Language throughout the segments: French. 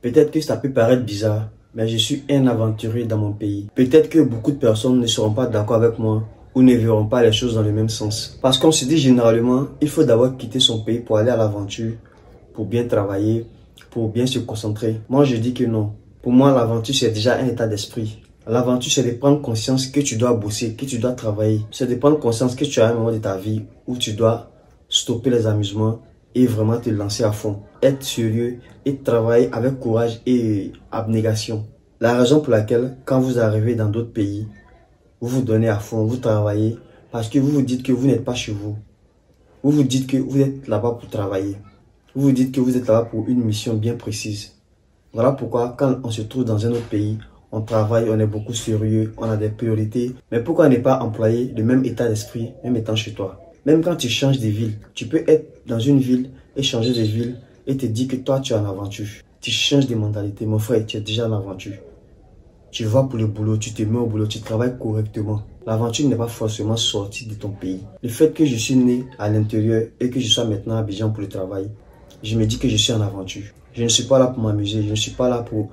Peut-être que ça peut paraître bizarre, mais je suis un aventurier dans mon pays. Peut-être que beaucoup de personnes ne seront pas d'accord avec moi ou ne verront pas les choses dans le même sens. Parce qu'on se dit généralement, il faut d'abord quitter son pays pour aller à l'aventure, pour bien travailler, pour bien se concentrer. Moi, je dis que non. Pour moi, l'aventure, c'est déjà un état d'esprit. L'aventure, c'est de prendre conscience que tu dois bosser, que tu dois travailler. C'est de prendre conscience que tu as un moment de ta vie où tu dois stopper les amusements et vraiment te lancer à fond. Être sérieux et travailler avec courage et abnégation. La raison pour laquelle, quand vous arrivez dans d'autres pays, vous vous donnez à fond, vous travaillez, parce que vous vous dites que vous n'êtes pas chez vous. Vous vous dites que vous êtes là-bas pour travailler. Vous vous dites que vous êtes là-bas pour une mission bien précise. Voilà pourquoi, quand on se trouve dans un autre pays, on travaille, on est beaucoup sérieux, on a des priorités. Mais pourquoi ne pas employer le même état d'esprit, même étant chez toi? Même quand tu changes de ville, tu peux être dans une ville et changer de ville et te dire que toi, tu es en aventure. Tu changes de mentalité, mon frère, tu es déjà en aventure. Tu vas pour le boulot, tu te mets au boulot, tu travailles correctement. L'aventure n'est pas forcément sortie de ton pays. Le fait que je suis né à l'intérieur et que je sois maintenant à Abidjan pour le travail, je me dis que je suis en aventure. Je ne suis pas là pour m'amuser, je ne suis pas là pour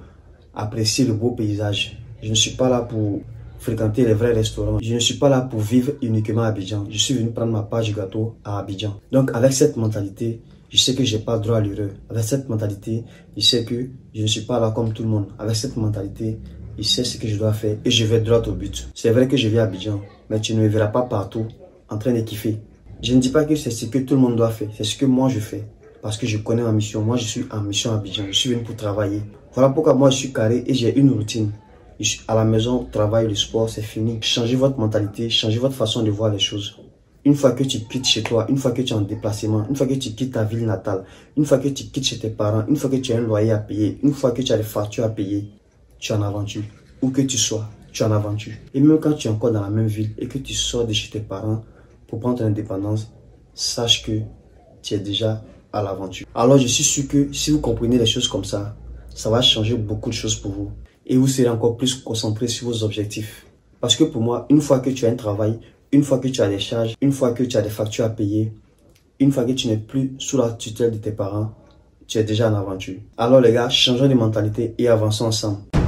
apprécier le beau paysage. Je ne suis pas là pour fréquenter les vrais restaurants. Je ne suis pas là pour vivre uniquement à Abidjan. Je suis venu prendre ma part du gâteau à Abidjan. Donc avec cette mentalité, je sais que je n'ai pas droit à l'erreur. Avec cette mentalité, je sais que je ne suis pas là comme tout le monde. Avec cette mentalité, je sais ce que je dois faire et je vais droit au but. C'est vrai que je vis à Abidjan, mais tu ne me verras pas partout en train de kiffer. Je ne dis pas que c'est ce que tout le monde doit faire. C'est ce que moi je fais. Parce que je connais ma mission. Moi, je suis en mission à Abidjan. Je suis venu pour travailler. Voilà pourquoi moi, je suis carré et j'ai une routine. À la maison, travail, le sport, c'est fini. Changez votre mentalité, changez votre façon de voir les choses. Une fois que tu quittes chez toi, une fois que tu es en déplacement, une fois que tu quittes ta ville natale, une fois que tu quittes chez tes parents, une fois que tu as un loyer à payer, une fois que tu as des factures à payer, tu es en aventure. Où que tu sois, tu es en aventure. Et même quand tu es encore dans la même ville et que tu sors de chez tes parents pour prendre ton indépendance, sache que tu es déjà à l'aventure. Alors je suis sûr que si vous comprenez les choses comme ça va changer beaucoup de choses pour vous. Et vous serez encore plus concentré sur vos objectifs. Parce que pour moi, une fois que tu as un travail, une fois que tu as des charges, une fois que tu as des factures à payer, une fois que tu n'es plus sous la tutelle de tes parents, tu es déjà en aventure. Alors les gars, changeons de mentalité et avançons ensemble.